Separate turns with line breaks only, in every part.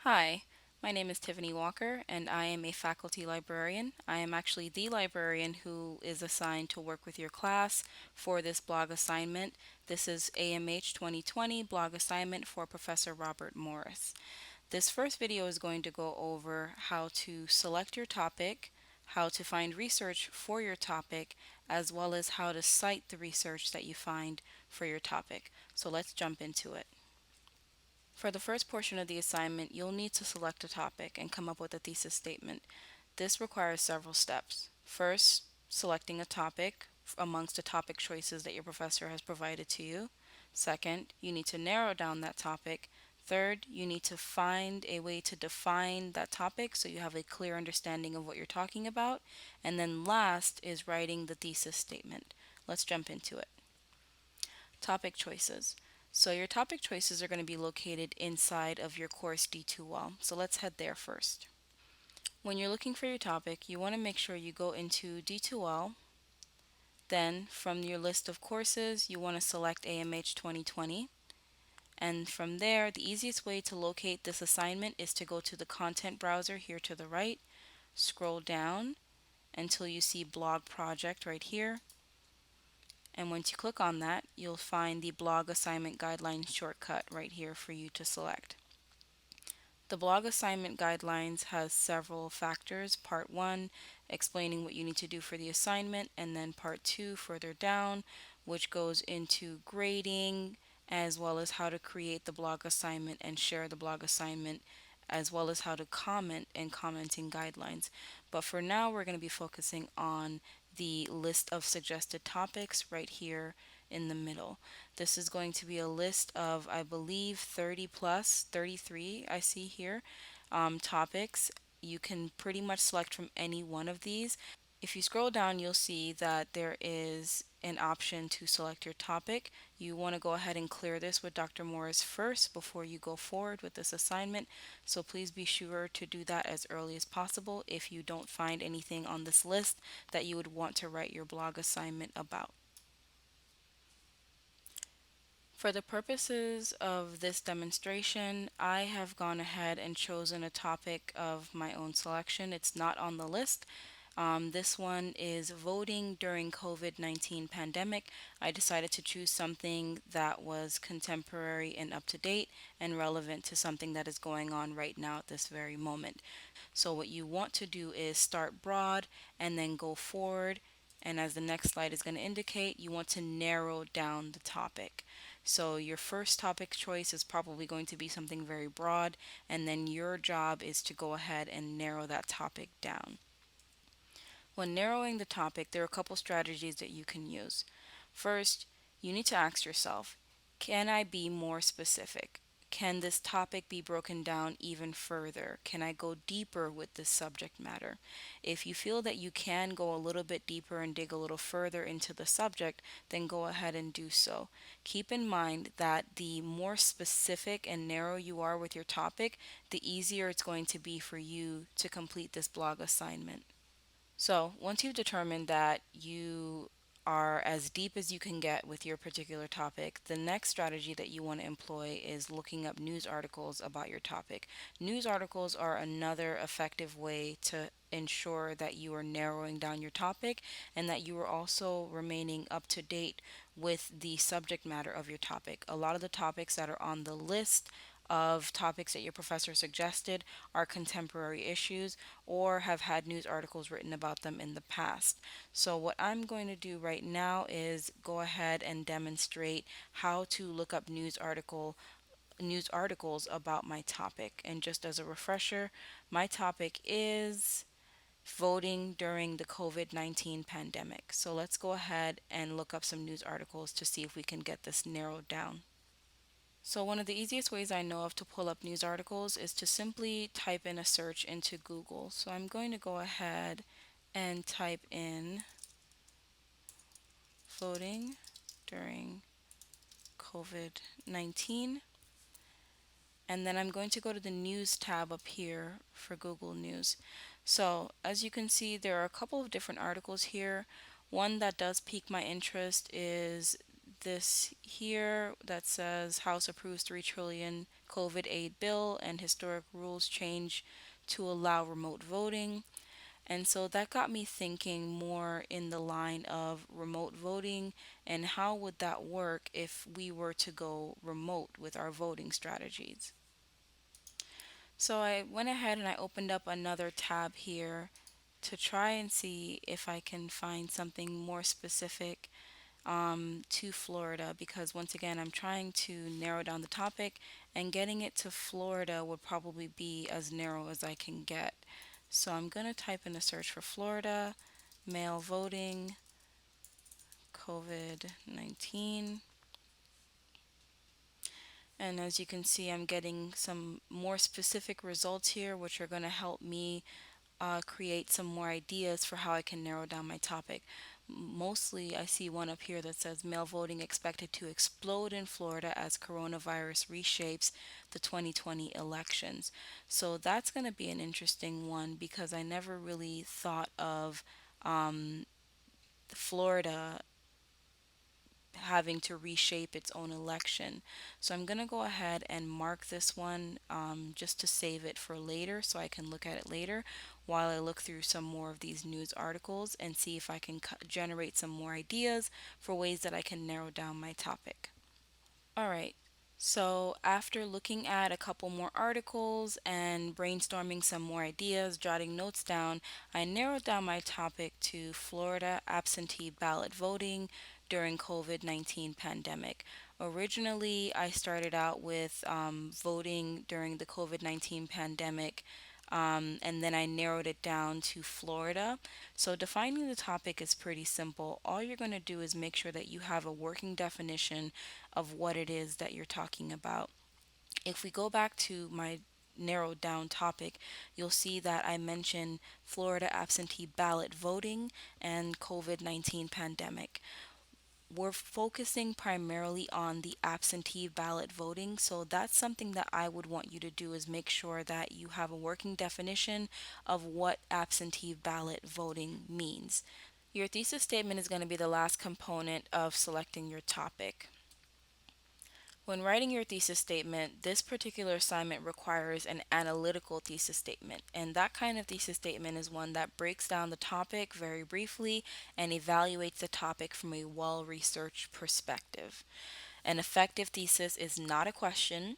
Hi, my name is Tiffany Walker, and I am a faculty librarian. I am actually the librarian who is assigned to work with your class for this blog assignment. This is AMH 2020 blog assignment for Professor Robert Morris. This first video is going to go over how to select your topic, how to find research for your topic, as well as how to cite the research that you find for your topic. So let's jump into it. For the first portion of the assignment, you'll need to select a topic and come up with a thesis statement. This requires several steps. First, selecting a topic amongst the topic choices that your professor has provided to you. Second, you need to narrow down that topic. Third, you need to find a way to define that topic so you have a clear understanding of what you're talking about. And then last is writing the thesis statement. Let's jump into it. Topic choices. So your topic choices are going to be located inside of your course D2 wall. So let's head there first. When you're looking for your topic, you want to make sure you go into D2L. Then from your list of courses, you want to select AMH 2020. And from there, the easiest way to locate this assignment is to go to the content browser here to the right, scroll down until you see blog project right here. And once you click on that, you'll find the blog assignment guidelines shortcut right here for you to select. The blog assignment guidelines has several factors. Part 1, explaining what you need to do for the assignment, and then Part 2, further down, which goes into grading, as well as how to create the blog assignment and share the blog assignment, as well as how to comment and commenting guidelines. But for now, we're going to be focusing on the list of suggested topics right here in the middle. This is going to be a list of, I believe, 30 plus, 33 I see here, topics. You can pretty much select from any one of these. If you scroll down, you'll see that there is an option to select your topic. You want to go ahead and clear this with Dr. Morris first before you go forward with this assignment. So please be sure to do that as early as possible if you don't find anything on this list that you would want to write your blog assignment about. For the purposes of this demonstration, I have gone ahead and chosen a topic of my own selection. It's not on the list. This one is voting during COVID-19 pandemic. I decided to choose something that was contemporary and up to date and relevant to something that is going on right now at this very moment. So what you want to do is start broad and then go forward. And as the next slide is going to indicate, you want to narrow down the topic. So your first topic choice is probably going to be something very broad, and then your job is to go ahead and narrow that topic down. When narrowing the topic, there are a couple strategies that you can use. First, you need to ask yourself, can I be more specific? Can this topic be broken down even further? Can I go deeper with this subject matter? If you feel that you can go a little bit deeper and dig a little further into the subject, then go ahead and do so. Keep in mind that the more specific and narrow you are with your topic, the easier it's going to be for you to complete this blog assignment. So once you've determined that you are as deep as you can get with your particular topic, the next strategy that you want to employ is looking up news articles about your topic. News articles are another effective way to ensure that you are narrowing down your topic and that you are also remaining up to date with the subject matter of your topic. A lot of the topics that are on the list of topics that your professor suggested are contemporary issues or have had news articles written about them in the past. So what I'm going to do right now is go ahead and demonstrate how to look up news articles about my topic. And just as a refresher, my topic is voting during the COVID-19 pandemic. So let's go ahead and look up some news articles to see if we can get this narrowed down. So one of the easiest ways I know of to pull up news articles is to simply type in a search into Google. So I'm going to go ahead and type in voting during COVID-19. And then I'm going to go to the news tab up here for Google News. So as you can see, there are a couple of different articles here. One that does pique my interest is this here that says House approves 3 trillion COVID aid bill and historic rules change to allow remote voting. And so that got me thinking more in the line of remote voting and how would that work if we were to go remote with our voting strategies. So I went ahead and I opened up another tab here to try and see if I can find something more specific to Florida, because once again, I'm trying to narrow down the topic, and getting it to Florida would probably be as narrow as I can get. So I'm going to type in a search for Florida, mail voting, COVID 19. And as you can see, I'm getting some more specific results here, which are going to help me create some more ideas for how I can narrow down my topic. Mostly, I see one up here that says mail voting expected to explode in Florida as coronavirus reshapes the 2020 elections. So that's going to be an interesting one because I never really thought of um, Florida having to reshape its own election. So I'm going to go ahead and mark this one just to save it for later so I can look at it later while I look through some more of these news articles and see if I can generate some more ideas for ways that I can narrow down my topic. All right. So, after looking at a couple more articles and brainstorming some more ideas, jotting notes down, I narrowed down my topic to Florida absentee ballot voting during COVID-19 pandemic. Originally, I started out with voting during the COVID-19 pandemic, and then I narrowed it down to Florida. So, defining the topic is pretty simple. All you're going to do is make sure that you have a working definition of what it is that you're talking about. If we go back to my narrowed down topic, you'll see that I mentioned Florida absentee ballot voting and COVID 19 pandemic. We're focusing primarily on the absentee ballot voting, so that's something that I would want you to do is make sure that you have a working definition of what absentee ballot voting means. Your thesis statement is going to be the last component of selecting your topic. When writing your thesis statement, this particular assignment requires an analytical thesis statement, and that kind of thesis statement is one that breaks down the topic very briefly and evaluates the topic from a well researched perspective. An effective thesis is not a question,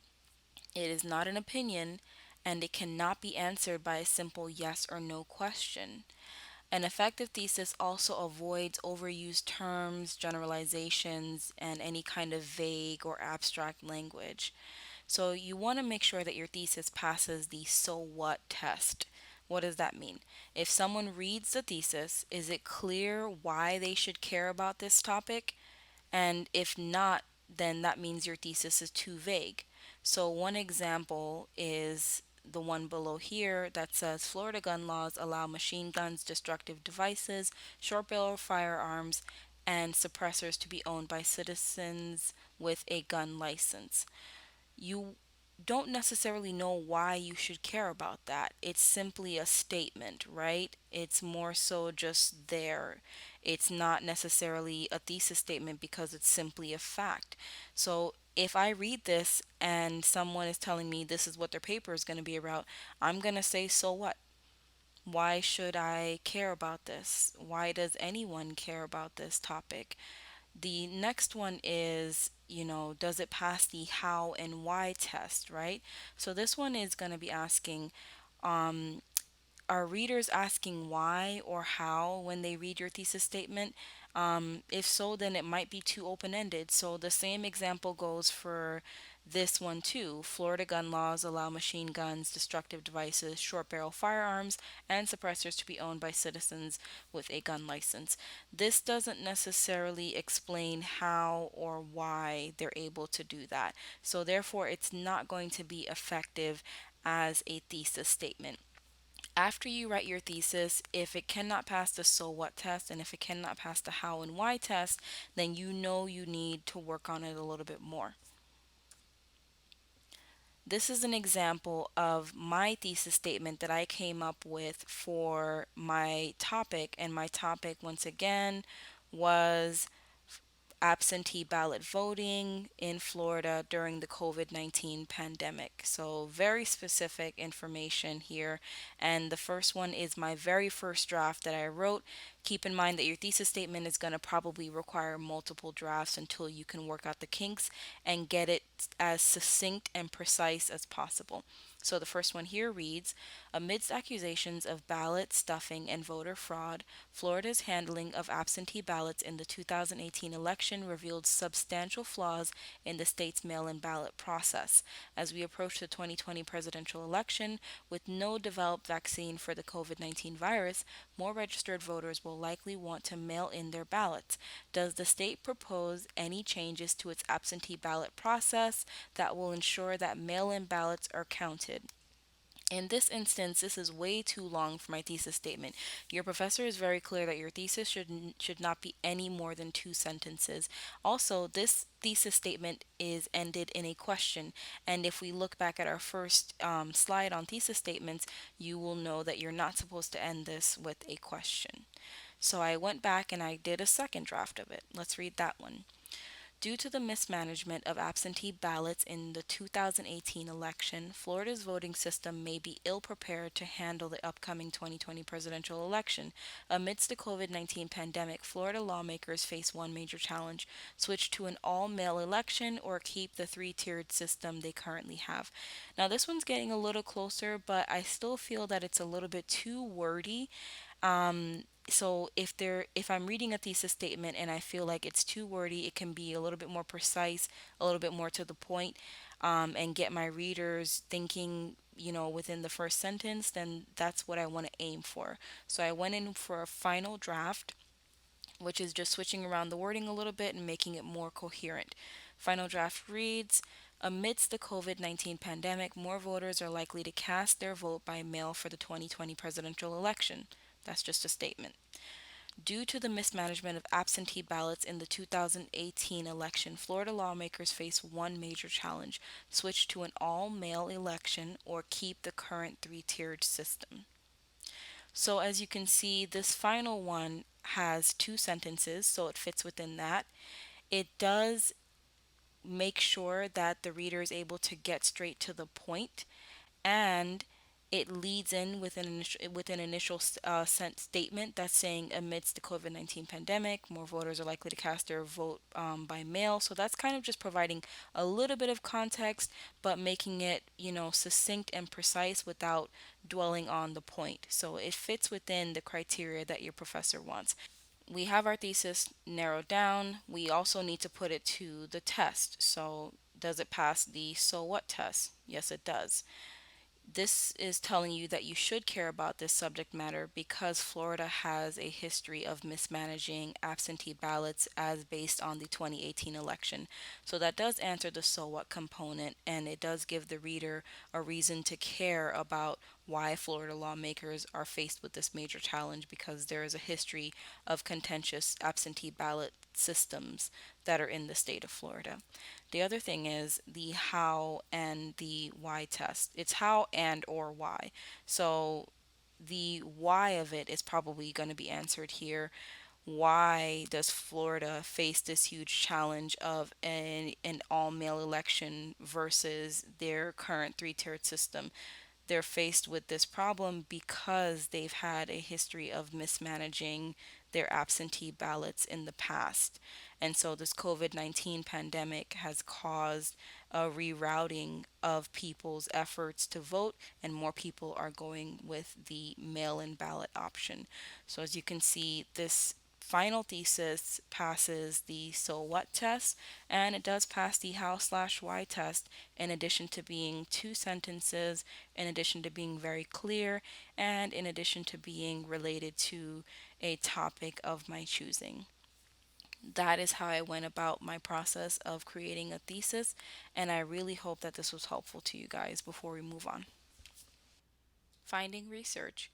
it is not an opinion, and it cannot be answered by a simple yes or no question. An effective thesis also avoids overused terms, generalizations, and any kind of vague or abstract language. So you want to make sure that your thesis passes the so what test. What does that mean? If someone reads the thesis, is it clear why they should care about this topic? And if not, then that means your thesis is too vague. So, one example is the one below here that says Florida gun laws allow machine guns, destructive devices, short barrel firearms, and suppressors to be owned by citizens with a gun license. You don't necessarily know why you should care about that. It's simply a statement, right? It's more so just there. It's not necessarily a thesis statement because it's simply a fact. So if I read this and someone is telling me this is what their paper is going to be about, I'm going to say, so what? Why should I care about this? Why does anyone care about this topic? The next one is, does it pass the how and why test, right? So this one is going to be asking, um, are readers asking why or how when they read your thesis statement? If so, then it might be too open ended. So the same example goes for this one too. Florida gun laws allow machine guns, destructive devices, short barrel firearms, and suppressors to be owned by citizens with a gun license. This doesn't necessarily explain how or why they're able to do that. So therefore, it's not going to be effective as a thesis statement. After you write your thesis, if it cannot pass the so what test and if it cannot pass the how and why test, then you know you need to work on it a little bit more. This is an example of my thesis statement that I came up with for my topic, and my topic, once again, was absentee ballot voting in Florida during the COVID-19 pandemic. So, very specific information here. And the first one is my very first draft that I wrote. Keep in mind that your thesis statement is going to probably require multiple drafts until you can work out the kinks and get it as succinct and precise as possible. So the first one here reads: amidst accusations of ballot stuffing and voter fraud, Florida's handling of absentee ballots in the 2018 election revealed substantial flaws in the state's mail in ballot process. As we approach the 2020 presidential election, with no developed vaccine for the COVID-19 virus, more registered voters will likely want to mail in their ballots. Does the state propose any changes to its absentee ballot process that will ensure that mail in ballots are counted? In this instance, this is way too long for my thesis statement. Your professor is very clear that your thesis should not be any more than two sentences. Also, this thesis statement is ended in a question, and if we look back at our first slide on thesis statements, you will know that you're not supposed to end this with a question. So I went back and I did a second draft of it. Let's read that one. Due to the mismanagement of absentee ballots in the 2018 election, Florida's voting system may be ill prepared to handle the upcoming 2020 presidential election. Amidst the COVID-19 pandemic, Florida lawmakers face one major challenge: switch to an all mail election or keep the three-tiered system they currently have. Now, this one's getting a little closer, but I still feel that it's a little bit too wordy. So if I'm reading a thesis statement and I feel like it's too wordy, it can be a little bit more precise, a little bit more to the point, and get my readers thinking, within the first sentence, then that's what I want to aim for. So I went in for a final draft, which is just switching around the wording a little bit and making it more coherent. Final draft reads: amidst the COVID-19 pandemic, more voters are likely to cast their vote by mail for the 2020 presidential election. That's just a statement. Due to the mismanagement of absentee ballots in the 2018 election, Florida lawmakers face one major challenge: switch to an all mail election or keep the current three tiered system. So, as you can see, this final one has two sentences, so it fits within that. It does make sure that the reader is able to get straight to the point, and it leads in with an initial sent statement that's saying amidst the COVID-19 pandemic, more voters are likely to cast their vote by mail. So that's kind of just providing a little bit of context, but making it, succinct and precise without dwelling on the point. So it fits within the criteria that your professor wants. We have our thesis narrowed down. We also need to put it to the test. So does it pass the so what test? Yes, it does. This is telling you that you should care about this subject matter because Florida has a history of mismanaging absentee ballots as based on the 2018 election. So that does answer the so what component, and it does give the reader a reason to care about why Florida lawmakers are faced with this major challenge, because there is a history of contentious absentee ballot systems that are in the state of Florida. The other thing is the how and the why test. It's how and or why. So the why of it is probably going to be answered here. Why does Florida face this huge challenge of an all male election versus their current three tiered system? They're faced with this problem because they've had a history of mismanaging their absentee ballots in the past. And so this COVID-19 pandemic has caused a rerouting of people's efforts to vote, and more people are going with the mail in ballot option. So, as you can see, this final thesis passes the so what test, and it does pass the how/why test, in addition to being two sentences, in addition to being very clear, and in addition to being related to a topic of my choosing. That is how I went about my process of creating a thesis, and I really hope that this was helpful to you guys before we move on. Finding research.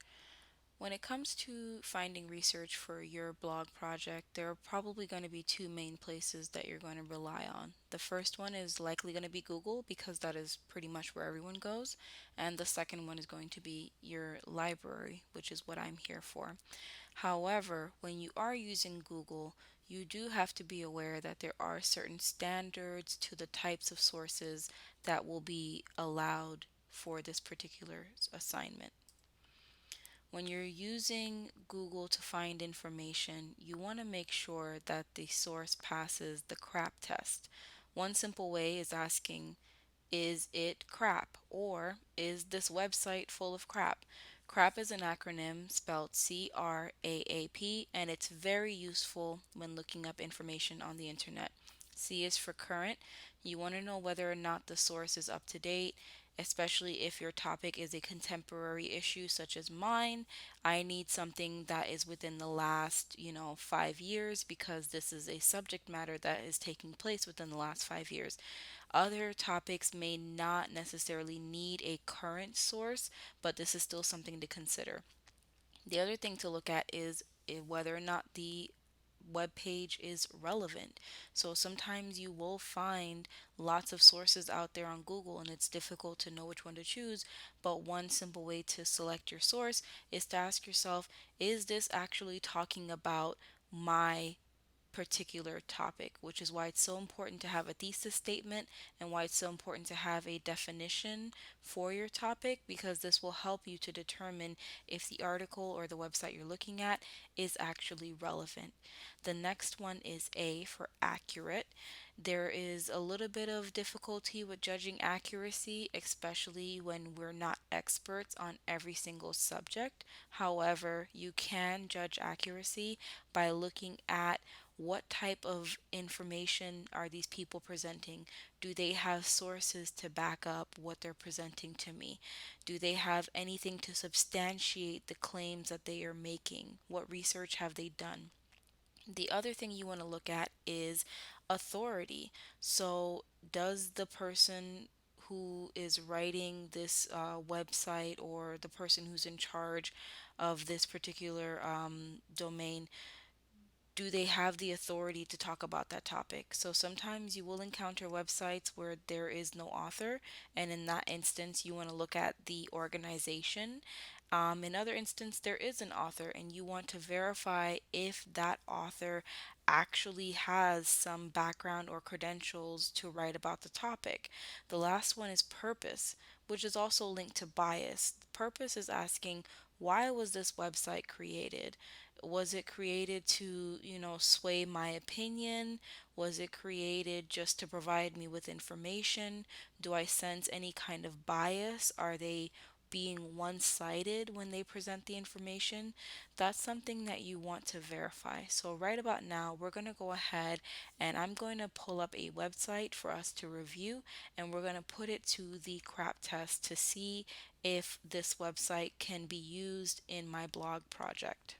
When it comes to finding research for your blog project, there are probably going to be two main places that you're going to rely on. The first one is likely going to be Google, because that is pretty much where everyone goes, and the second one is going to be your library, which is what I'm here for. However, when you are using Google, You do have to be aware that there are certain standards to the types of sources that will be allowed for this particular assignment. When you're using Google to find information, you want to make sure that the source passes the CRAP test. One simple way is asking, is it crap? Or is this website full of crap? CRAP is an acronym spelled CRAAP, and it's very useful when looking up information on the internet. C is for current. You want to know whether or not the source is up to date, especially if your topic is a contemporary issue such as mine. I need something that is within the last, 5 years, because this is a subject matter that is taking place within the last 5 years. Other topics may not necessarily need a current source, but this is still something to consider. The other thing to look at is whether or not the web page is relevant. So sometimes you will find lots of sources out there on Google and it's difficult to know which one to choose. But one simple way to select your source is to ask yourself, is this actually talking about my particular topic, which is why it's so important to have a thesis statement and why it's so important to have a definition for your topic, because this will help you to determine if the article or the website you're looking at is actually relevant. The next one is A for accurate. There is a little bit of difficulty with judging accuracy, especially when we're not experts on every single subject. However, you can judge accuracy by looking at what type of information are these people presenting? Do they have sources to back up what they're presenting to me? Do they have anything to substantiate the claims that they are making? What research have they done? The other thing you want to look at is authority. So, does the person who is writing this website, or the person who's in charge of this particular domain, do they have the authority to talk about that topic? So sometimes you will encounter websites where there is no author, and in that instance, you want to look at the organization. In other instance, there is an author, and you want to verify if that author actually has some background or credentials to write about the topic. The last one is purpose, which is also linked to bias. Purpose is asking, why was this website created? Was it created to, sway my opinion? Was it created just to provide me with information? Do I sense any kind of bias? Are they being one sided when they present the information? That's something that you want to verify. So, right about now, we're going to go ahead and I'm going to pull up a website for us to review, and we're going to put it to the CRAP test to see if this website can be used in my blog project.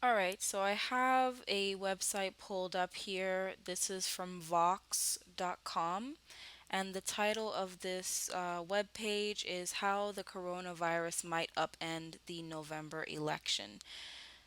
All right, so I have a website pulled up here. This is from Vox.com, and the title of this web page is How the Coronavirus Might Upend the November Election.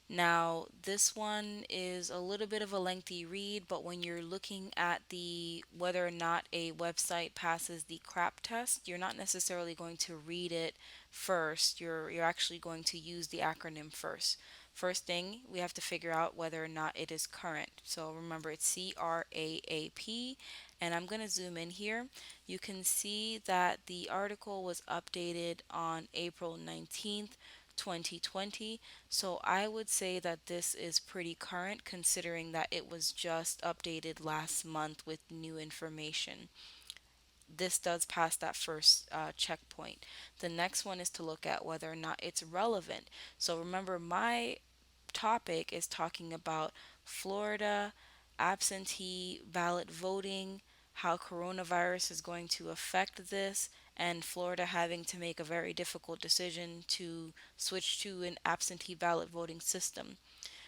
Now, this one is a little bit of a lengthy read, but when you're looking at the whether or not a website passes the CRAP test, you're not necessarily going to read it first. You're actually going to use the acronym first. First thing, we have to figure out whether or not it is current. So remember, it's CRAAP, and I'm going to zoom in here. You can see that the article was updated on April 19th, 2020. So I would say that this is pretty current, considering that it was just updated last month with new information. This does pass that first checkpoint. The next one is to look at whether or not it's relevant. So remember, my topic is talking about Florida absentee ballot voting, how coronavirus is going to affect this, and Florida having to make a very difficult decision to switch to an absentee ballot voting system.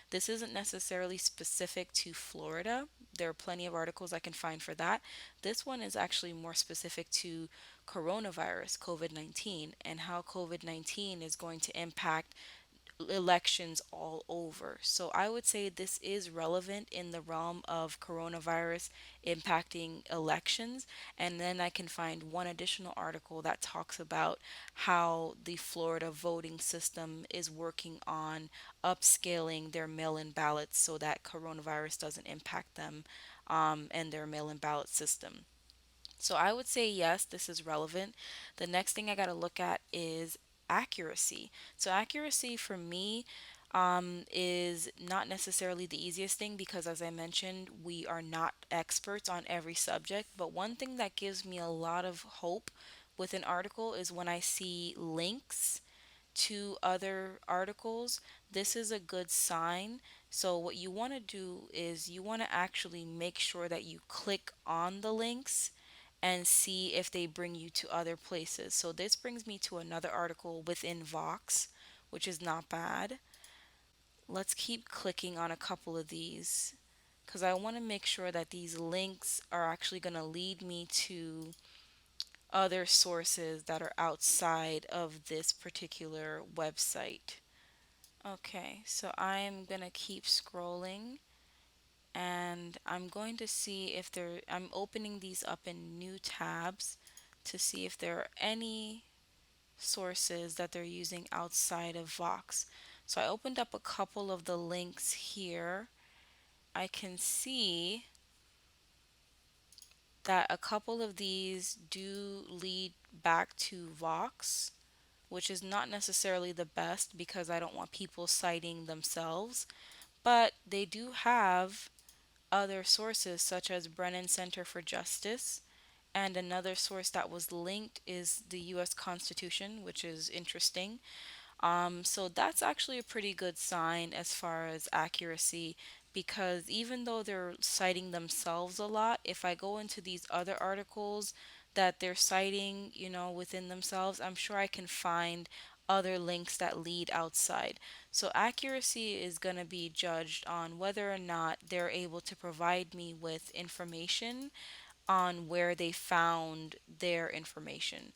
This isn't necessarily specific to Florida. There are plenty of articles I can find for that. This one is actually more specific to coronavirus, COVID 19, and how COVID 19 is going to impact elections all over. So I would say this is relevant in the realm of coronavirus impacting elections. And then I can find one additional article that talks about how the Florida voting system is working on upscaling their mail in ballots so that coronavirus doesn't impact them and their mail in ballot system. So I would say yes, this is relevant. The next thing I got to look at is accuracy. So accuracy for me is not necessarily the easiest thing because, as I mentioned, we are not experts on every subject. But one thing that gives me a lot of hope with an article is when I see links to other articles. This is a good sign. So, what you want to do is you want to actually make sure that you click on the links and see if they bring you to other places. So, this brings me to another article within Vox, which is not bad. Let's keep clicking on a couple of these because I want to make sure that these links are actually going to lead me to other sources that are outside of this particular website. Okay, so I'm gonna keep scrolling and I'm going to see if I'm opening these up in new tabs to see if there are any sources that they're using outside of Vox. So I opened up a couple of the links here. I can see that a couple of these do lead back to Vox, which is not necessarily the best because I don't want people citing themselves, but they do have other sources such as Brennan Center for Justice, and another source that was linked is the US Constitution, which is interesting. So that's actually a pretty good sign as far as accuracy because even though they're citing themselves a lot, if I go into these other articles that they're citing, within themselves, I'm sure I can find other links that lead outside. So accuracy is going to be judged on whether or not they're able to provide me with information on where they found their information.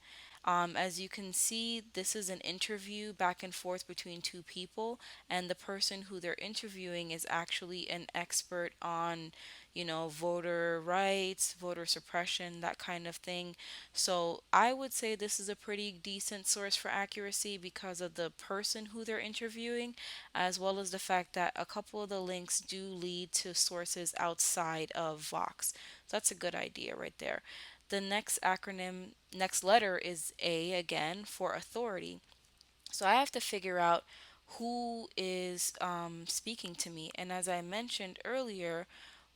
As you can see, this is an interview back and forth between two people, and the person who they're interviewing is actually an expert on, voter rights, voter suppression, that kind of thing. So I would say this is a pretty decent source for accuracy because of the person who they're interviewing, as well as the fact that a couple of the links do lead to sources outside of Vox. So that's a good idea right there. The next letter is A again for authority. So I have to figure out who is speaking to me. And as I mentioned earlier,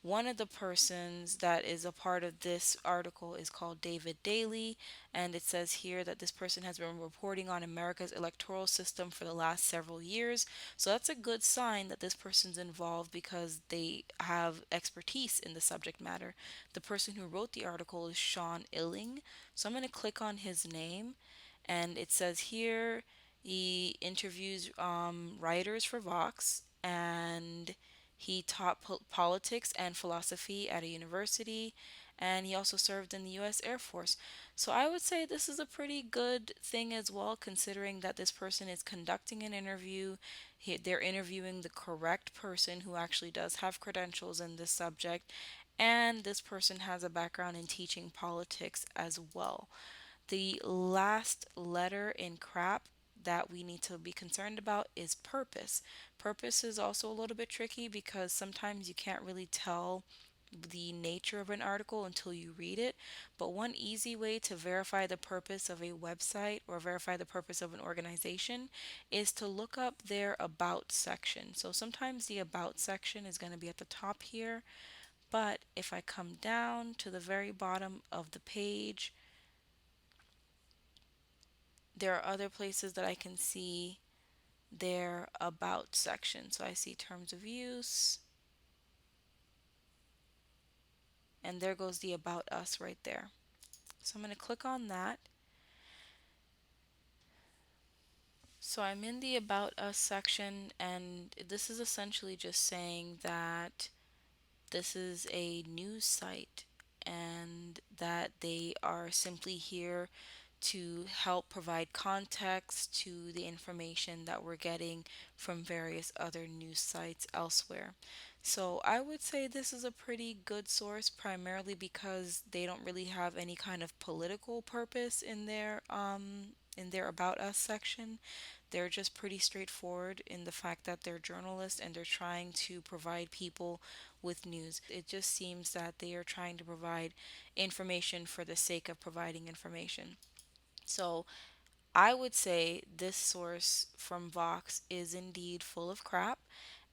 one of the persons that is a part of this article is called David Daly, and it says here that this person has been reporting on America's electoral system for the last several years. So that's a good sign that this person's involved because they have expertise in the subject matter. The person who wrote the article is Sean Illing. So I'm going to click on his name, and it says here he interviews writers for Vox, and he taught politics and philosophy at a university, and he also served in the U.S. Air Force. So I would say this is a pretty good thing as well, considering that this person is conducting an interview. They're interviewing the correct person who actually does have credentials in this subject, and this person has a background in teaching politics as well. The last letter in crap that we need to be concerned about is purpose. Purpose is also a little bit tricky because sometimes you can't really tell the nature of an article until you read it. But one easy way to verify the purpose of a website or verify the purpose of an organization is to look up their About section. So sometimes the About section is going to be at the top here, but if I come down to the very bottom of the page, there are other places that I can see their About section. So I see terms of use, and there goes the About Us right there. So I'm going to click on that. So I'm in the About Us section, and this is essentially just saying that this is a news site and that they are simply here to help provide context to the information that we're getting from various other news sites elsewhere. So I would say this is a pretty good source, primarily because they don't really have any kind of political purpose in their About Us section. They're just pretty straightforward in the fact that they're journalists and they're trying to provide people with news. It just seems that they are trying to provide information for the sake of providing information. So I would say this source from Vox is indeed full of crap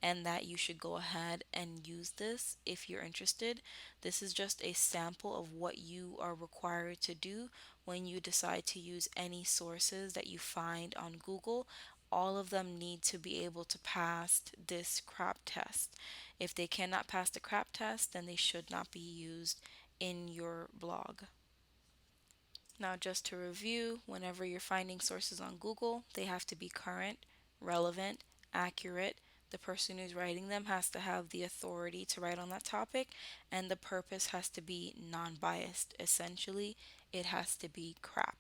and that you should go ahead and use this if you're interested. This is just a sample of what you are required to do when you decide to use any sources that you find on Google. All of them need to be able to pass this crap test. If they cannot pass the crap test, then they should not be used in your blog. Now, just to review, whenever you're finding sources on Google, they have to be current, relevant, accurate. The person who's writing them has to have the authority to write on that topic, and the purpose has to be non biased. Essentially, it has to be crap.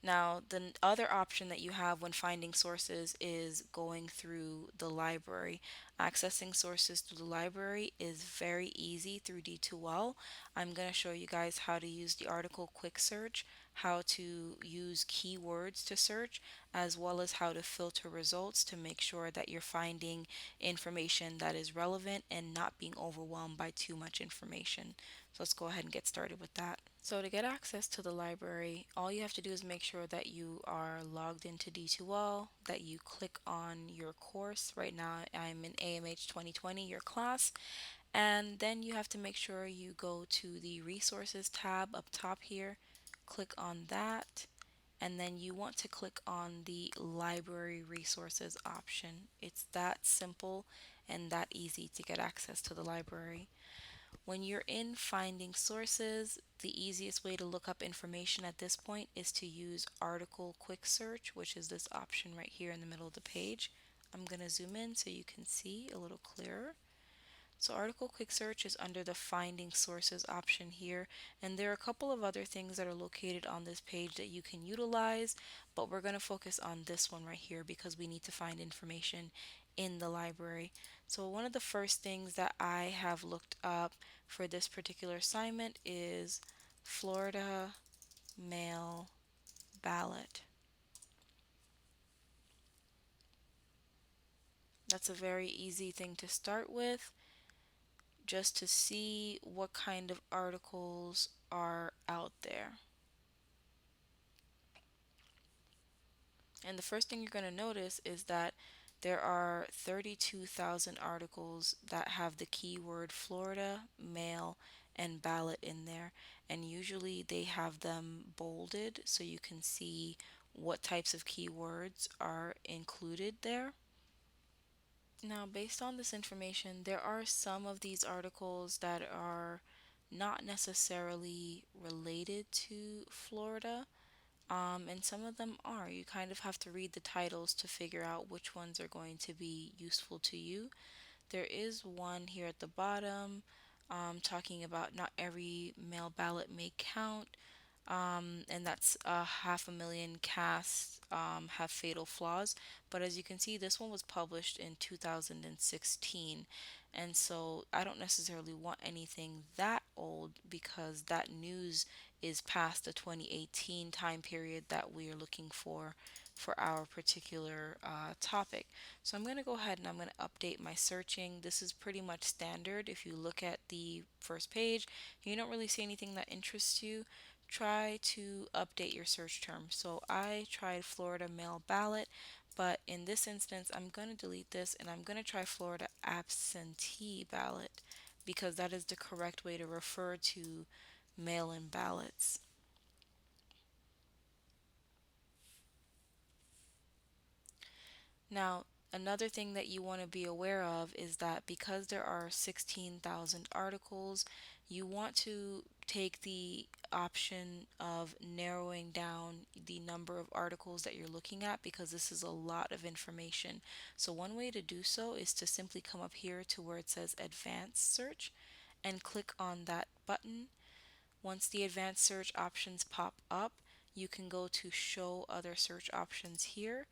Now, the other option that you have when finding sources is going through the library. Accessing sources through the library is very easy through D2L. I'm going to show you guys how to use the article quick search, how to use keywords to search, as well as how to filter results to make sure that you're finding information that is relevant and not being overwhelmed by too much information. So let's go ahead and get started with that. So to get access to the library, all you have to do is make sure that you are logged into D2L, that you click on your course. Right now I'm in AMH 2020, your class, and then you have to make sure you go to the resources tab up top here, click on that, and then you want to click on the library resources option. It's that simple and that easy to get access to the library. When you're in finding sources, the easiest way to look up information at this point is to use article quick search, which is this option right here in the middle of the page. I'm going to zoom in so you can see a little clearer. So article quick search is under the finding sources option here, and there are a couple of other things that are located on this page that you can utilize, but we're going to focus on this one right here because we need to find information in the library. So one of the first things that I have looked up for this particular assignment is Florida mail ballot. That's a very easy thing to start with, just to see what kind of articles are out there. And the first thing you're going to notice is that there are 32,000 articles that have the keyword Florida, mail, and ballot in there. And usually they have them bolded so you can see what types of keywords are included there. Now, based on this information, there are some of these articles that are not necessarily related to Florida, and some of them are. You kind of have to read the titles to figure out which ones are going to be useful to you. There is one here at the bottom talking about not every mail ballot may count, and that's 500,000 casts have fatal flaws. But as you can see, this one was published in 2016, and so I don't necessarily want anything that old because that news is past the 2018 time period that we are looking for our particular topic. So I'm going to go ahead and I'm going to update my searching. This is pretty much standard. If you look at the first page, you don't really see anything that interests you, try to update your search term. So I tried Florida mail ballot, but in this instance, I'm going to delete this and I'm going to try Florida absentee ballot because that is the correct way to refer to mail-in ballots. Now, another thing that you want to be aware of is that because there are 16,000 articles, you want to take the option of narrowing down the number of articles that you're looking at because this is a lot of information. So one way to do so is to simply come up here to where it says advanced search and click on that button. Once the advanced search options pop up, you can go to show other search options here,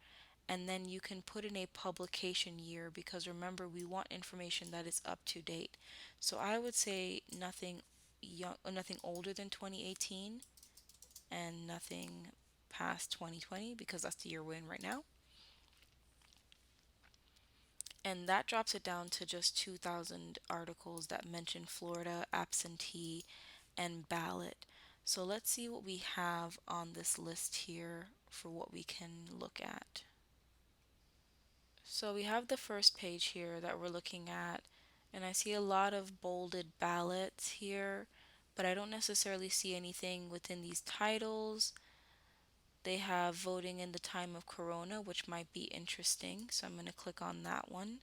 and then you can put in a publication year, because remember, we want information that is up to date. So I would say nothing older than 2018 and nothing past 2020, because that's the year we're in right now. And that drops it down to just 2,000 articles that mention Florida, absentee, and ballot. So let's see what we have on this list here for what we can look at. So we have the first page here that we're looking at, and I see a lot of bolded ballots here, but I don't necessarily see anything within these titles. They have voting in the time of Corona, which might be interesting, so I'm going to click on that one.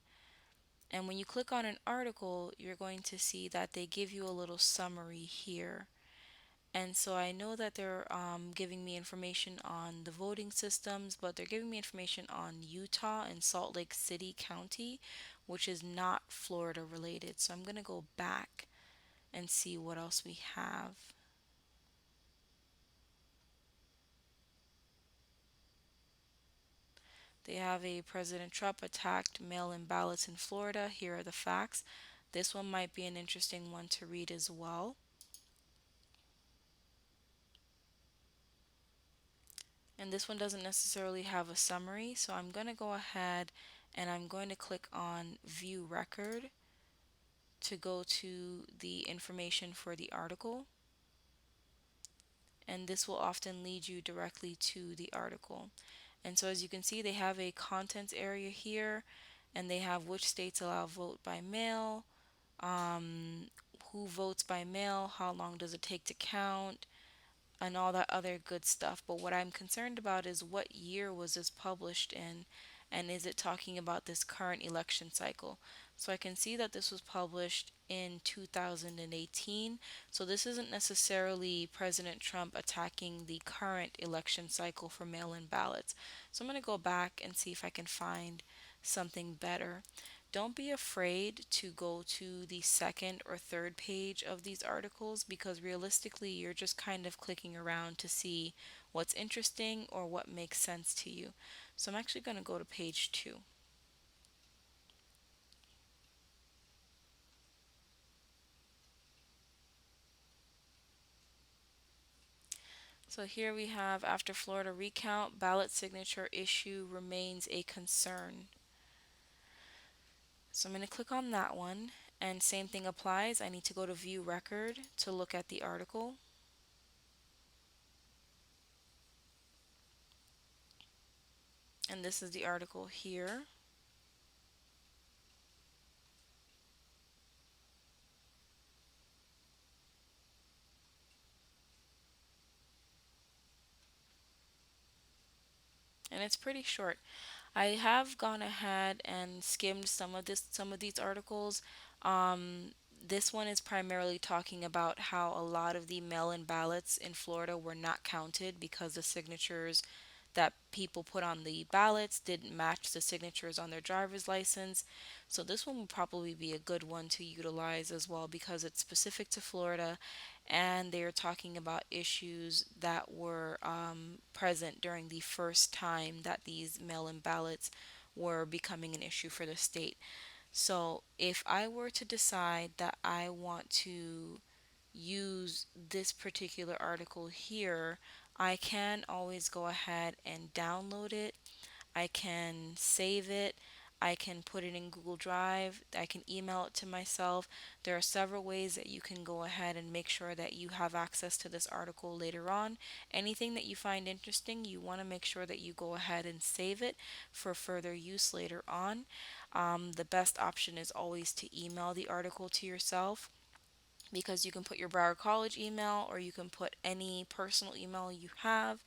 And when you click on an article, you're going to see that they give you a little summary here. And so I know that they're giving me information on the voting systems, but they're giving me information on Utah and Salt Lake City County, which is not Florida related. So I'm going to go back and see what else we have. They have a President Trump attacked mail-in ballots in Florida. Here are the facts. This one might be an interesting one to read as well. And this one doesn't necessarily have a summary, so I'm going to go ahead and I'm going to click on View Record to go to the information for the article. And this will often lead you directly to the article. And so as you can see, they have a contents area here, and they have which states allow vote by mail, who votes by mail, how long does it take to count, and all that other good stuff. But what I'm concerned about is what year was this published in, and is it talking about this current election cycle? So I can see that this was published in 2018. So this isn't necessarily President Trump attacking the current election cycle for mail-in ballots. So I'm going to go back and see if I can find something better. Don't be afraid to go to the second or third page of these articles, because realistically you're just kind of clicking around to see what's interesting or what makes sense to you. So I'm actually going to go to page 2. So here we have, after Florida recount, ballot signature issue remains a concern. So I'm going to click on that one, and same thing applies. I need to go to view record to look at the article. And this is the article here. And it's pretty short. I have gone ahead and skimmed some of these articles. This one is primarily talking about how a lot of the mail-in ballots in Florida were not counted because the signatures that people put on the ballots didn't match the signatures on their driver's license. So this one will probably be a good one to utilize as well, because it's specific to Florida, and they are talking about issues that were present during the first time that these mail-in ballots were becoming an issue for the state. So if I were to decide that I want to use this particular article here, I can always go ahead and download it. I can save it. I can put it in Google Drive. I can email it to myself. There are several ways that you can go ahead and make sure that you have access to this article later on. Anything that you find interesting, you want to make sure that you go ahead and save it for further use later on. The best option is always to email the article to yourself, because you can put your Broward College email or you can put any personal email you have,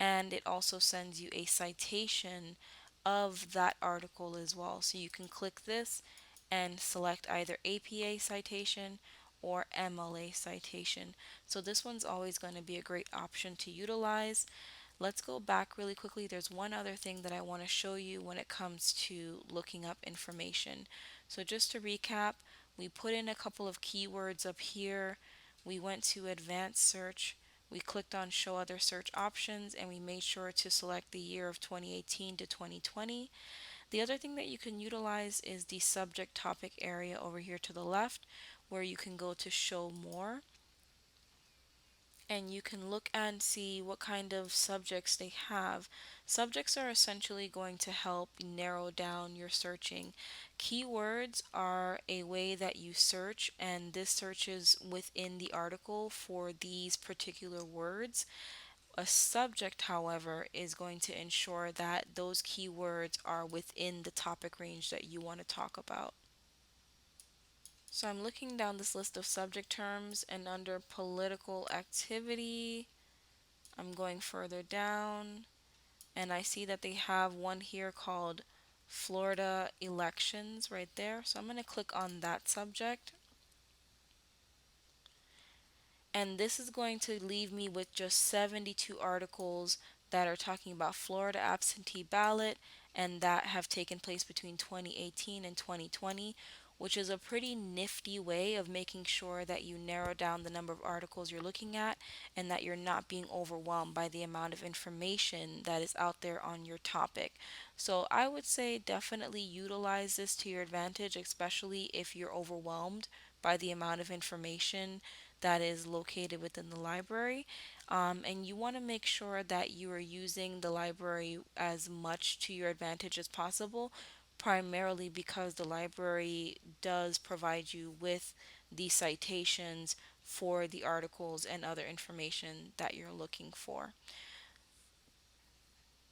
and it also sends you a citation of that article as well. So you can click this and select either APA citation or MLA citation. So this one's always going to be a great option to utilize. Let's go back really quickly. There's one other thing that I want to show you when it comes to looking up information. So just to recap, we put in a couple of keywords up here. We went to advanced search. We clicked on show other search options and we made sure to select the year of 2018 to 2020. The other thing that you can utilize is the subject topic area over here to the left, where you can go to show more and you can look and see what kind of subjects they have. Subjects are essentially going to help narrow down your searching. Keywords are a way that you search, and this searches within the article for these particular words. A subject, however, is going to ensure that those keywords are within the topic range that you want to talk about. So I'm looking down this list of subject terms, and under political activity, I'm going further down and I see that they have one here called Florida elections right there. So I'm going to click on that subject. And this is going to leave me with just 72 articles that are talking about Florida absentee ballot and that have taken place between 2018 and 2020, which is a pretty nifty way of making sure that you narrow down the number of articles you're looking at and that you're not being overwhelmed by the amount of information that is out there on your topic. So I would say definitely utilize this to your advantage, especially if you're overwhelmed by the amount of information that is located within the library. And you want to make sure that you are using the library as much to your advantage as possible, primarily because the library does provide you with the citations for the articles and other information that you're looking for.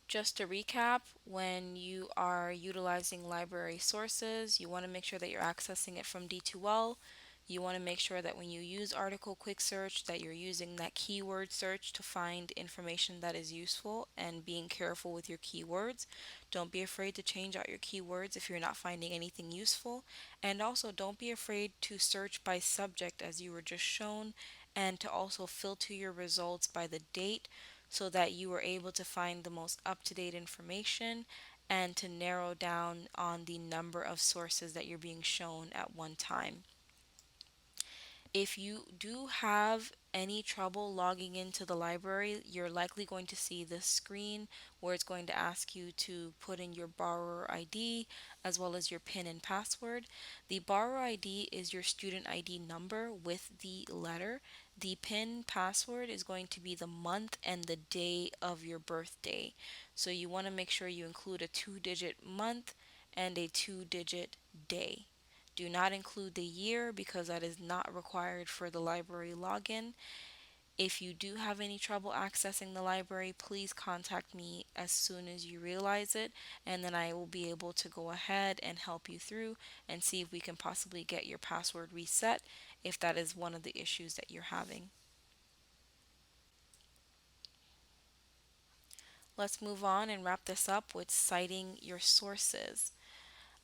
Just to recap, when you are utilizing library sources, you want to make sure that you're accessing it from D2L. You want to make sure that when you use article quick search that you're using that keyword search to find information that is useful and being careful with your keywords. Don't be afraid to change out your keywords if you're not finding anything useful. And also don't be afraid to search by subject as you were just shown, and to also filter your results by the date so that you were able to find the most up-to-date information and to narrow down on the number of sources that you're being shown at one time. If you do have any trouble logging into the library, you're likely going to see this screen where it's going to ask you to put in your borrower ID as well as your PIN and password. The borrower ID is your student ID number with the letter. The PIN password is going to be the month and the day of your birthday. So you want to make sure you include a 2-digit month and a 2-digit day. Do not include the year because that is not required for the library login. If you do have any trouble accessing the library, please contact me as soon as you realize it, and then I will be able to go ahead and help you through and see if we can possibly get your password reset if that is one of the issues that you're having. Let's move on and wrap this up with citing your sources.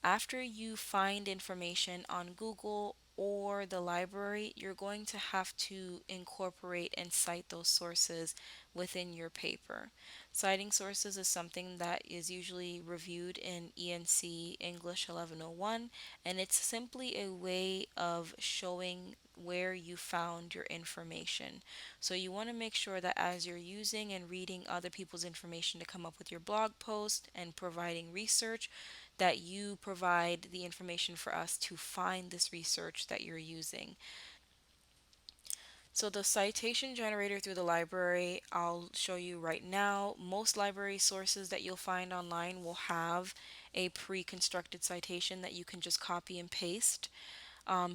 After you find information on Google or the library, you're going to have to incorporate and cite those sources within your paper. Citing sources is something that is usually reviewed in ENC English 1101, and it's simply a way of showing where you found your information. So you want to make sure that as you're using and reading other people's information to come up with your blog post and providing research, that you provide the information for us to find this research that you're using. So the citation generator through the library, I'll show you right now. Most library sources that you'll find online will have a pre-constructed citation that you can just copy and paste.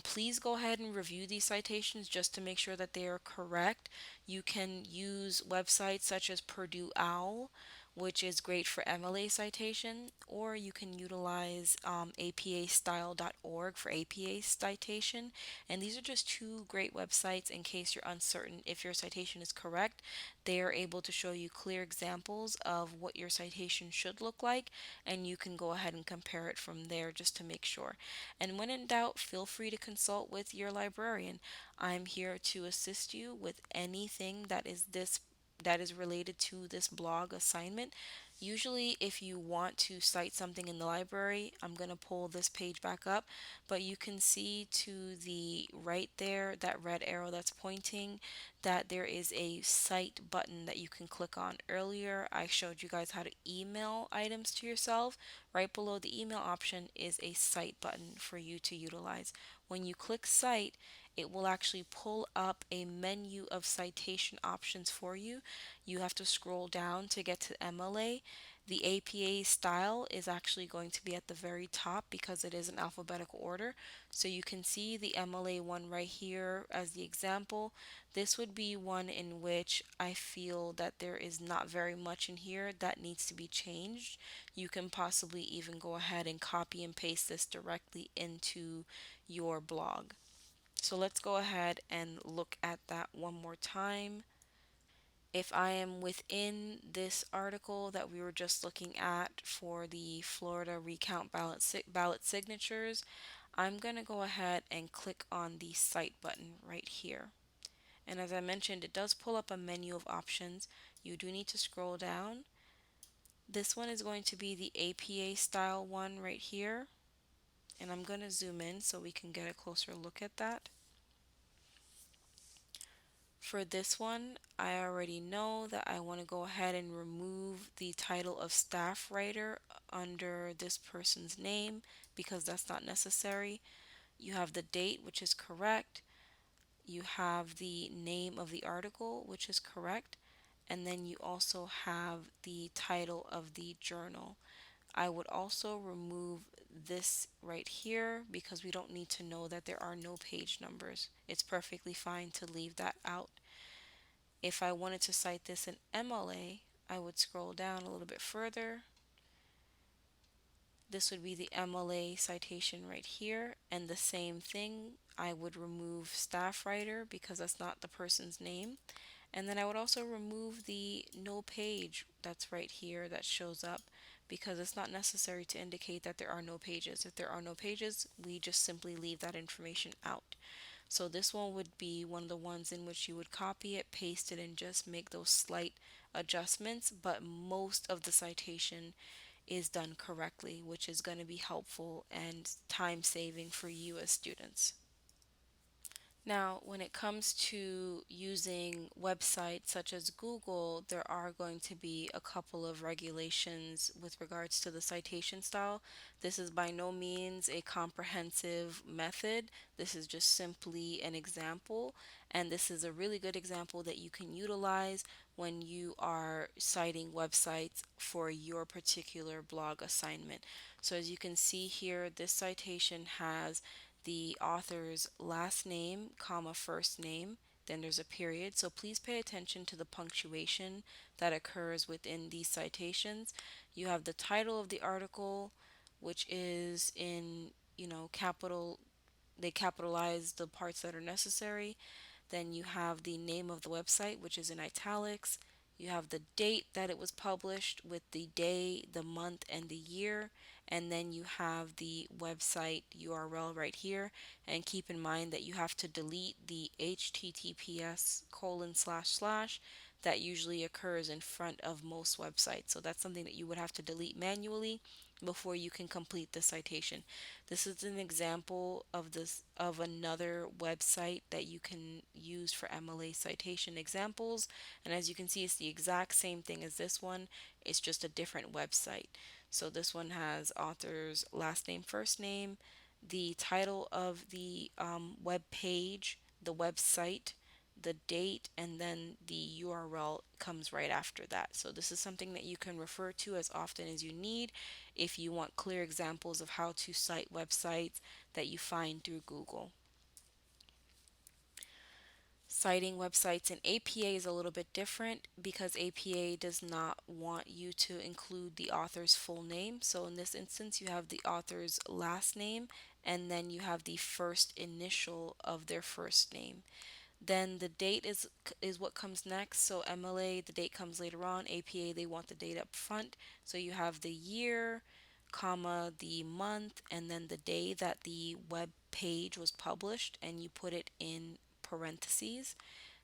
Please go ahead and review these citations just to make sure that they are correct. You can use websites such as Purdue OWL, which is great for MLA citation, or you can utilize apastyle.org for APA citation. And these are just two great websites in case you're uncertain if your citation is correct. They are able to show you clear examples of what your citation should look like, and you can go ahead and compare it from there just to make sure. And when in doubt, feel free to consult with your librarian. I'm here to assist you with anything that is this that is related to this blog assignment. Usually, if you want to cite something in the library, I'm going to pull this page back up, but you can see to the right there, that red arrow that's pointing, that there is a cite button that you can click on. Earlier, I showed you guys how to email items to yourself. Right below the email option is a cite button for you to utilize. When you click cite, it will actually pull up a menu of citation options for you. You have to scroll down to get to MLA. The APA style is actually going to be at the very top because it is in alphabetical order. So you can see the MLA one right here as the example. This would be one in which I feel that there is not very much in here that needs to be changed. You can possibly even go ahead and copy and paste this directly into your blog. So let's go ahead and look at that one more time. If I am within this article that we were just looking at for the Florida recount ballot signatures, I'm going to go ahead and click on the Cite button right here. And as I mentioned, it does pull up a menu of options. You do need to scroll down. This one is going to be the APA style one right here. And I'm going to zoom in so we can get a closer look at that. For this one, I already know that I want to go ahead and remove the title of staff writer under this person's name because that's not necessary. You have the date, which is correct. You have the name of the article, which is correct. And then you also have the title of the journal. I would also remove this right here because we don't need to know that there are no page numbers. It's perfectly fine to leave that out. If I wanted to cite this in MLA, I would scroll down a little bit further. This would be the MLA citation right here, and the same thing, I would remove staff writer because that's not the person's name. And then I would also remove the no page that's right here that shows up because it's not necessary to indicate that there are no pages. If there are no pages, we just simply leave that information out. So this one would be one of the ones in which you would copy it, paste it, and just make those slight adjustments, but most of the citation is done correctly, which is going to be helpful and time saving for you as students. Now, when it comes to using websites such as Google, there are going to be a couple of regulations with regards to the citation style. This is by no means a comprehensive method. This is just simply an example, and this is a really good example that you can utilize when you are citing websites for your particular blog assignment. So as you can see here, this citation has the author's last name, comma, first name, then there's a period. So please pay attention to the punctuation that occurs within these citations. You have the title of the article, which is in, capital. They capitalize the parts that are necessary. Then you have the name of the website, which is in italics. You have the date that it was published with the day, the month, and the year. And then you have the website URL right here. And keep in mind that you have to delete the https:// that usually occurs in front of most websites. So that's something that you would have to delete manually before you can complete the citation. This is an example of another website that you can use for MLA citation examples. And as you can see, it's the exact same thing as this one. It's just a different website. So this one has author's last name, first name, the title of the web page, the website, the date, and then the URL comes right after that. So this is something that you can refer to as often as you need if you want clear examples of how to cite websites that you find through Google. Citing websites in APA is a little bit different because APA does not want you to include the author's full name. So in this instance, you have the author's last name and then you have the first initial of their first name. Then the date is what comes next. So MLA, the date comes later on. APA, they want the date up front. So you have the year, comma, the month, and then the day that the web page was published, and you put it in parentheses.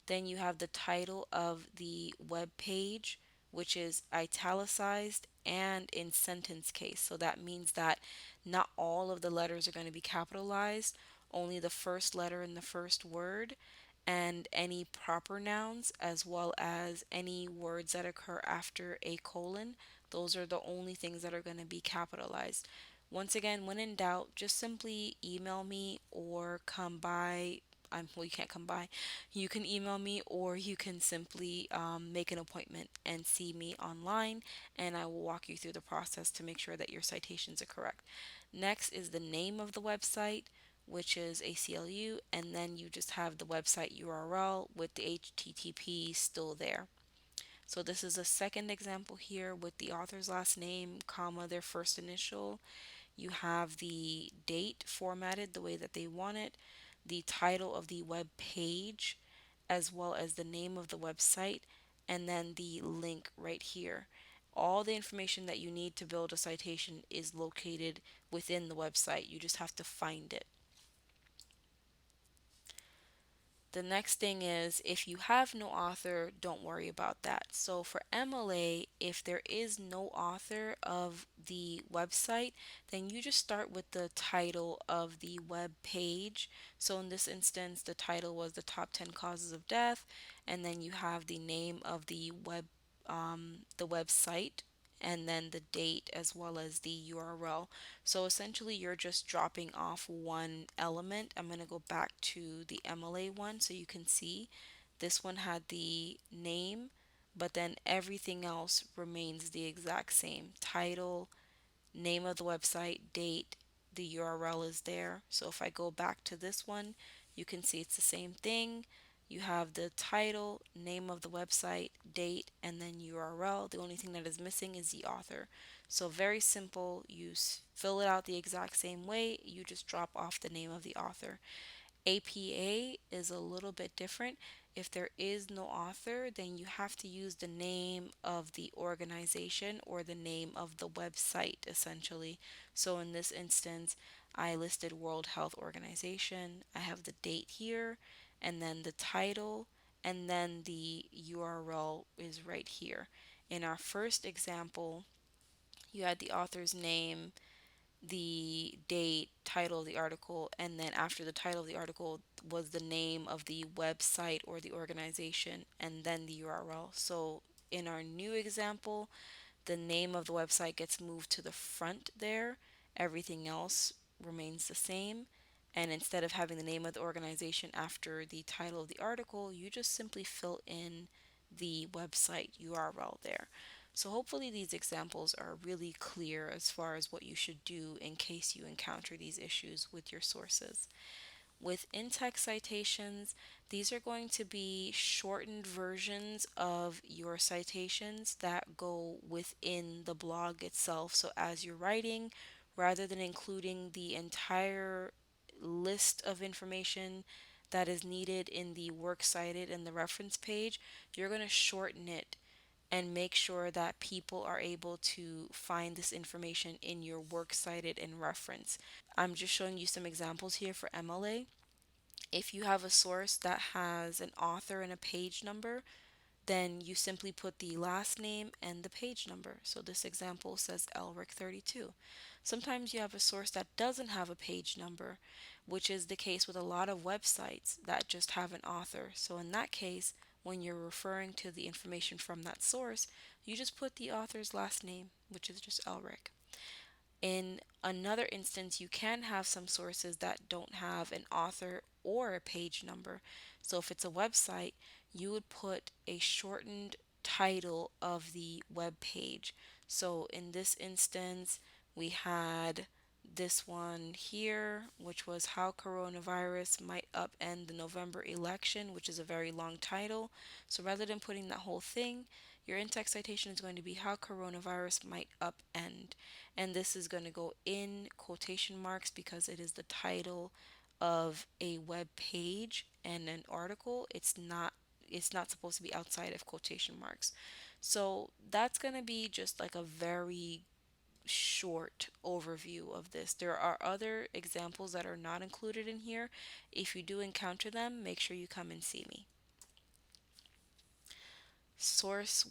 Then you have the title of the web page, which is italicized and in sentence case. So that means that not all of the letters are going to be capitalized, only the first letter in the first word, and any proper nouns as well as any words that occur after a colon. Those are the only things that are going to be capitalized. Once again, when in doubt, just simply email me or come by. Well, you can't come by. You can email me or you can simply make an appointment and see me online, and I will walk you through the process to make sure that your citations are correct. Next is the name of the website, which is ACLU, and then you just have the website URL with the HTTP still there. So this is a second example here with the author's last name, comma, their first initial. You have the date formatted the way that they want it, the title of the web page, as well as the name of the website, and then the link right here. All the information that you need to build a citation is located within the website. You just have to find it. The next thing is if you have no author, don't worry about that. So for MLA, if there is no author of the website, then you just start with the title of the web page. So in this instance, the title was the top 10 causes of death, and then you have the name of the website, and then the date as well as the URL. So essentially, you're just dropping off one element. I'm going to go back to the MLA one so you can see. This one had the name, but then everything else remains the exact same. Title, name of the website, date, the URL is there. So if I go back to this one, you can see it's the same thing. You have the title, name of the website, date, and then URL. The only thing that is missing is the author. So very simple. You fill it out the exact same way. You just drop off the name of the author. APA is a little bit different. If there is no author, then you have to use the name of the organization or the name of the website, essentially. So in this instance, I listed World Health Organization. I have the date here, and then the title, and then the URL is right here. In our first example, you had the author's name, the date, title of the article, and then after the title of the article was the name of the website or the organization, and then the URL. So in our new example, the name of the website gets moved to the front there. Everything else remains the same. And instead of having the name of the organization after the title of the article, you just simply fill in the website URL there. So hopefully these examples are really clear as far as what you should do in case you encounter these issues with your sources. With in-text citations, these are going to be shortened versions of your citations that go within the blog itself. So as you're writing, rather than including the entire list of information that is needed in the works cited and the reference page, you're going to shorten it and make sure that people are able to find this information in your works cited and reference. I'm just showing you some examples here for MLA. If you have a source that has an author and a page number, then you simply put the last name and the page number. So this example says Elric 32. Sometimes you have a source that doesn't have a page number, which is the case with a lot of websites that just have an author. So in that case, when you're referring to the information from that source, you just put the author's last name, which is just Elric. In another instance, you can have some sources that don't have an author or a page number. So if it's a website, you would put a shortened title of the web page. So in this instance, we had this one here, which was How Coronavirus Might Upend the November Election, which is a very long title. So rather than putting that whole thing, your in-text citation is going to be How Coronavirus Might Upend. And this is going to go in quotation marks because it is the title of a web page and an article. It's not supposed to be outside of quotation marks. So that's going to be just like a very short overview of this. There are other examples that are not included in here. If you do encounter them, make sure you come and see me. Source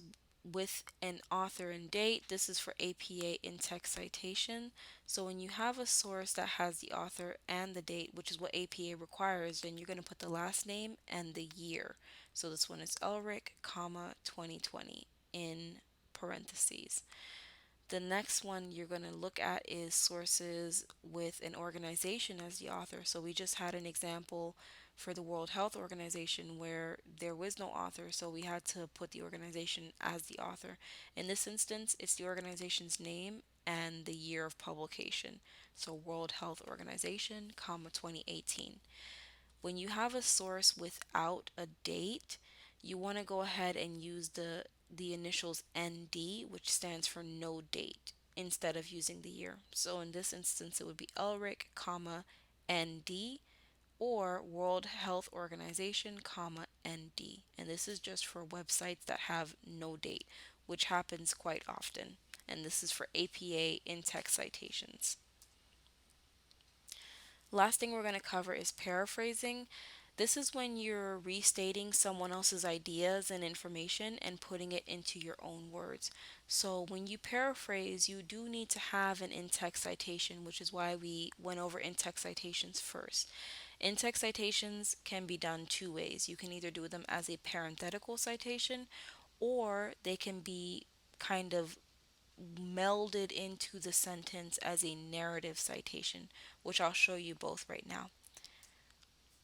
with an author and date. This is for APA in-text citation. So when you have a source that has the author and the date, which is what APA requires, then you're going to put the last name and the year. So this one is Elric, 2020 in parentheses. The next one you're going to look at is sources with an organization as the author. So we just had an example for the World Health Organization where there was no author, so we had to put the organization as the author. In this instance, it's the organization's name and the year of publication. So World Health Organization, 2018. When you have a source without a date, you want to go ahead and use the initials ND, which stands for no date, instead of using the year. So in this instance, it would be Elric, ND, or World Health Organization, ND. And this is just for websites that have no date, which happens quite often. And this is for APA in-text citations. Last thing we're going to cover is paraphrasing. This is when you're restating someone else's ideas and information and putting it into your own words. So when you paraphrase, you do need to have an in-text citation, which is why we went over in-text citations first. In-text citations can be done two ways. You can either do them as a parenthetical citation, or they can be kind of melded into the sentence as a narrative citation, which I'll show you both right now.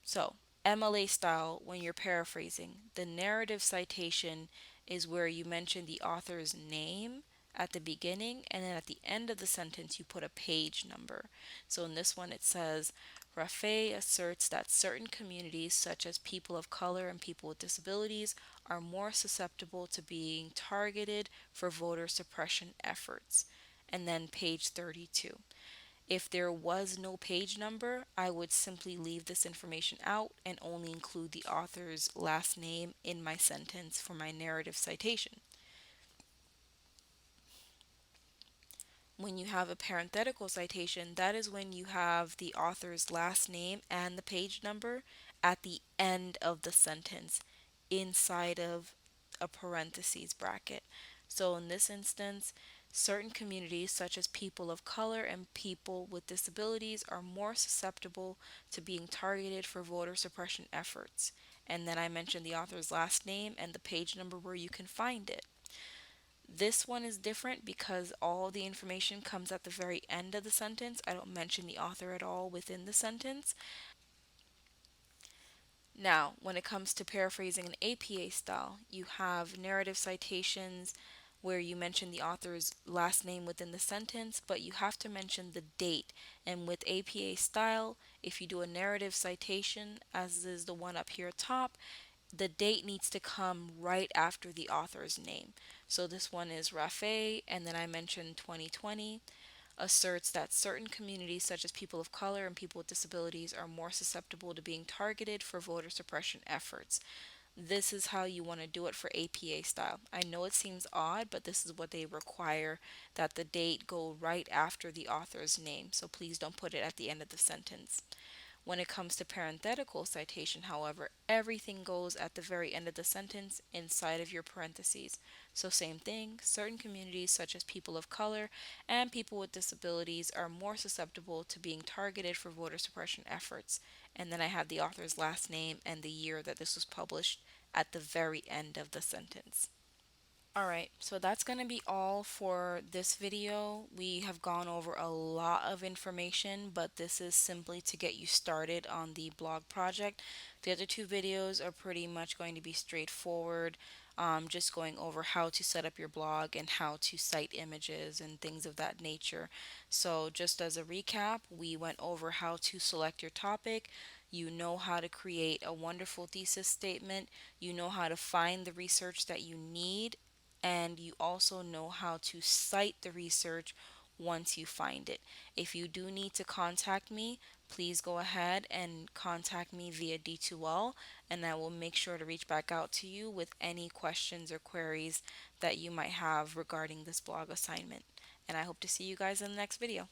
So, MLA style, when you're paraphrasing, the narrative citation is where you mention the author's name at the beginning, and then at the end of the sentence you put a page number. So in this one it says, Rafe asserts that certain communities, such as people of color and people with disabilities, are more susceptible to being targeted for voter suppression efforts. And then page 32. If there was no page number, I would simply leave this information out and only include the author's last name in my sentence for my narrative citation. When you have a parenthetical citation, that is when you have the author's last name and the page number at the end of the sentence inside of a parentheses bracket. So in this instance, certain communities, such as people of color and people with disabilities, are more susceptible to being targeted for voter suppression efforts. And then I mentioned the author's last name and the page number where you can find it. This one is different because all the information comes at the very end of the sentence. I don't mention the author at all within the sentence. Now, when it comes to paraphrasing an APA style, you have narrative citations where you mention the author's last name within the sentence, but you have to mention the date. And with APA style, if you do a narrative citation, as is the one up here top, the date needs to come right after the author's name. So this one is Rafe, and then I mentioned 2020 asserts that certain communities, such as people of color and people with disabilities, are more susceptible to being targeted for voter suppression efforts. This is how you want to do it for APA style. I know it seems odd, but this is what they require, that the date go right after the author's name. So please don't put it at the end of the sentence. When it comes to parenthetical citation, however, everything goes at the very end of the sentence inside of your parentheses. So same thing, certain communities such as people of color and people with disabilities are more susceptible to being targeted for voter suppression efforts. And then I have the author's last name and the year that this was published at the very end of the sentence. Alright, so that's going to be all for this video. We have gone over a lot of information, but this is simply to get you started on the blog project. The other two videos are pretty much going to be straightforward, just going over how to set up your blog and how to cite images and things of that nature. So just as a recap, we went over how to select your topic. You know how to create a wonderful thesis statement. You know how to find the research that you need, and you also know how to cite the research once you find it. If you do need to contact me, please go ahead and contact me via D2L, and I will make sure to reach back out to you with any questions or queries that you might have regarding this blog assignment. And I hope to see you guys in the next video.